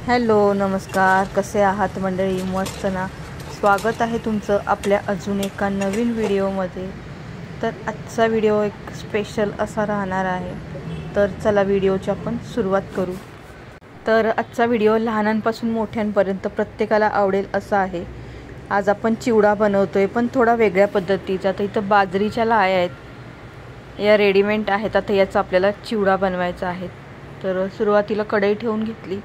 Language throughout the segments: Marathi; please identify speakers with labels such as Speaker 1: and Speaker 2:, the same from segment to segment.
Speaker 1: हॅलो नमस्कार, कसे आहात मंडळी? मस्त ना. स्वागत आहे तुमचं आपल्या अजून एका नवीन व्हिडिओमध्ये. तर आजचा व्हिडिओ एक स्पेशल असा राहणार आहे. तर चला व्हिडिओची आपण सुरुवात करू. तर आजचा व्हिडिओ लहानांपासून मोठ्यांपर्यंत प्रत्येकाला आवडेल असा आहे. आज आपण चिवडा बनवतोय, पण थोडा वेगळ्या पद्धतीचा. तर इथं बाजरीच्या लाह्या आहेत, या रेडीमेड आहेत. आता याचा आपल्याला चिवडा बनवायचा आहे. तर सुरुवातीला कढई ठेवून घेतली.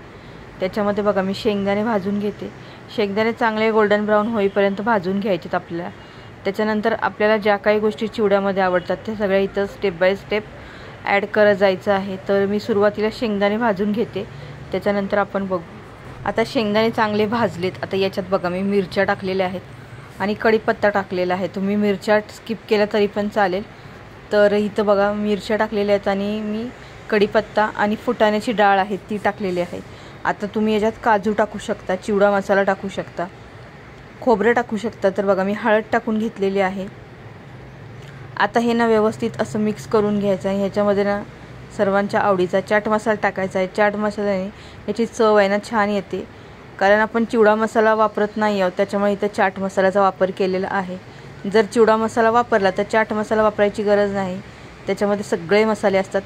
Speaker 1: त्याच्यामध्ये बघा मी शेंगदाणे भाजून घेते. शेंगदाणे चांगले गोल्डन ब्राऊन होईपर्यंत भाजून घ्यायचेत आपल्याला. त्याच्यानंतर आपल्याला ज्या काही गोष्टी चिवड्यामध्ये आवडतात त्या सगळ्या इथं स्टेप बाय स्टेप ॲड करत जायचं आहे. तर मी सुरुवातीला शेंगदाणे भाजून घेते, त्याच्यानंतर आपण बघू. आता शेंगदाणे चांगले भाजलेत. आता याच्यात बघा मी मिरच्या टाकलेल्या आहेत आणि कढीपत्ता टाकलेला आहे. तुम्ही मिरच्या स्किप केल्या तरी पण चालेल. तर इथं बघा मिरच्या टाकलेल्या आहेत आणि मी कढीपत्ता आणि फुटाण्याची डाळ आहे ती टाकलेली आहे. आता तुम्ही याच्यात काजू टाकू शकता, चिवडा मसाला टाकू शकता, खोबरं टाकू शकता. तर बघा मी हळद टाकून घेतलेली आहे. आता हे ना व्यवस्थित असं मिक्स करून घ्यायचं आहे. ह्याच्यामध्ये ना सर्वांच्या आवडीचा चाट मसाला टाकायचा आहे. चाट मसाल्याने याची चव आहे ना छान येते, कारण आपण चिवडा मसाला वापरत नाही आहोत, त्याच्यामुळे इथं चाट मसाल्याचा वापर केलेला आहे. जर चिवडा मसाला वापरला तर चाट मसाला वापरायची गरज नाही, त्याच्यामध्ये सगळे मसाले असतात.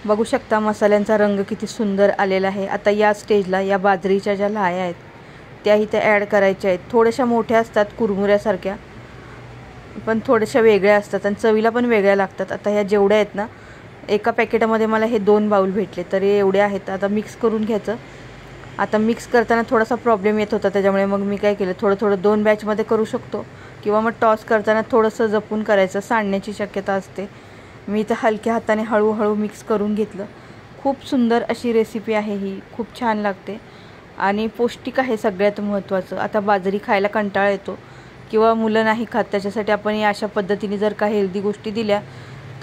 Speaker 1: बघू शकता मसाल्यांचा रंग किती सुंदर आलेला आहे. आता या स्टेजला या बाजरीच्या ज्या लाह्या आहेत त्या इथे ॲड करायच्या आहेत. थोड्याशा मोठ्या असतात कुरमुऱ्यासारख्या, पण थोड्याशा वेगळ्या असतात आणि चवीला पण वेगळ्या लागतात. आता ह्या जेवढ्या आहेत ना, एका पॅकेटामध्ये मला हे 2 बाउल भेटले, तर हे एवढे आहेत. आता मिक्स करून घ्यायचं. आता मिक्स करताना थोडासा प्रॉब्लेम येत होता, त्याच्यामुळे मग मी काय केलं, थोडं 2 बॅचमध्ये करू शकतो, किंवा मग टॉस करताना थोडंसं जपून करायचं, सांडण्याची शक्यता असते. मी इथं हलक्या हाताने हळूहळू मिक्स करून घेतलं. खूप सुंदर अशी रेसिपी आहे ही, खूप छान लागते आणि पौष्टिक आहे सगळ्यात महत्त्वाचं. आता बाजरी खायला कंटाळा येतो किंवा मुलं नाही खात, त्याच्यासाठी आपण या अशा पद्धतीने जर का हेल्दी गोष्टी दिल्या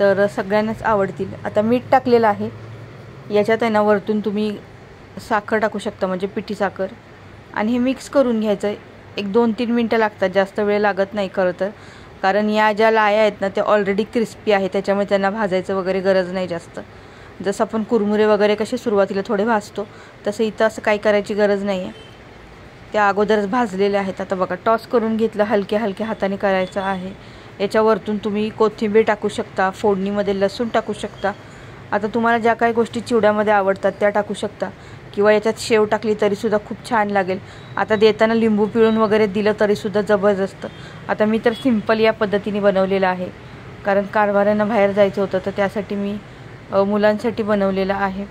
Speaker 1: तर सगळ्यांनाच आवडतील. आता मीठ टाकलेलं आहे. याच्यात आहे ना वरतून तुम्ही साखर टाकू शकता, म्हणजे पिठी साखर, आणि हे मिक्स करून घ्यायचं. एक 2-3 मिनटं लागतात, जास्त वेळ लागत नाही खरं तर, कारण या ज्या लाह्या आहेत ना त्या ऑलरेडी क्रिस्पी आहे, त्याच्यामुळे त्यांना भाजायचं वगैरे गरज नाही जास्त. जसं आपण कुरमुरे वगैरे कसे सुरुवातीला थोडे भाजतो, तसं इथं असं काही करायची गरज नाही आहे, त्या अगोदरच भाजलेले आहेत. आता बघा टॉस करून घेतलं, हलक्या हलक्या हाताने करायचं आहे. याच्यावरतून तुम्ही कोथिंबीर टाकू शकता, फोडणीमध्ये लसूण टाकू शकता. आता तुम्हाला ज्या काही गोष्टी चिवड्यामध्ये आवडतात त्या टाकू शकता, किंवा याच्यात शेव टाकली तरीसुद्धा खूप छान लागेल. आता देताना लिंबू पिळून वगैरे दिलं तरीसुद्धा जबरदस्त. आता मी तर सिंपल या पद्धतीने बनवलेलं आहे, कारण कारभाऱ्यांना बाहेर जायचं होतं, तर त्यासाठी मी मुलांसाठी बनवलेलं आहे.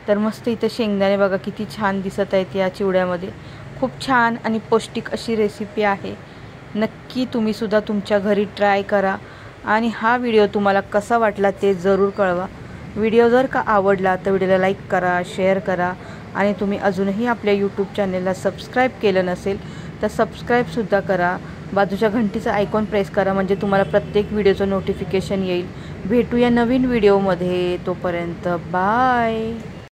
Speaker 1: तर मस्त इथं शेंगदाणे बघा किती छान दिसत आहेत या चिवड्यामध्ये. खूप छान आणि पौष्टिक अशी रेसिपी आहे. नक्की तुम्हीसुद्धा तुमच्या घरी ट्राय करा आणि हा व्हिडिओ तुम्हाला कसा वाटला ते जरूर कळवा. व्हिडिओ जर का आवडला तर व्हिडिओला लाईक करा, शेअर करा, आणि तुम्ही अजूनही आपल्या यूट्यूब चॅनेलला सबस्क्राईब केलं नसेल तर सबस्क्राईबसुद्धा करा. बाजूच्या घंटीचा आयकॉन प्रेस करा, म्हणजे तुम्हाला प्रत्येक व्हिडिओचं नोटिफिकेशन येईल. भेटूया नवीन व्हिडिओमध्ये, तोपर्यंत बाय.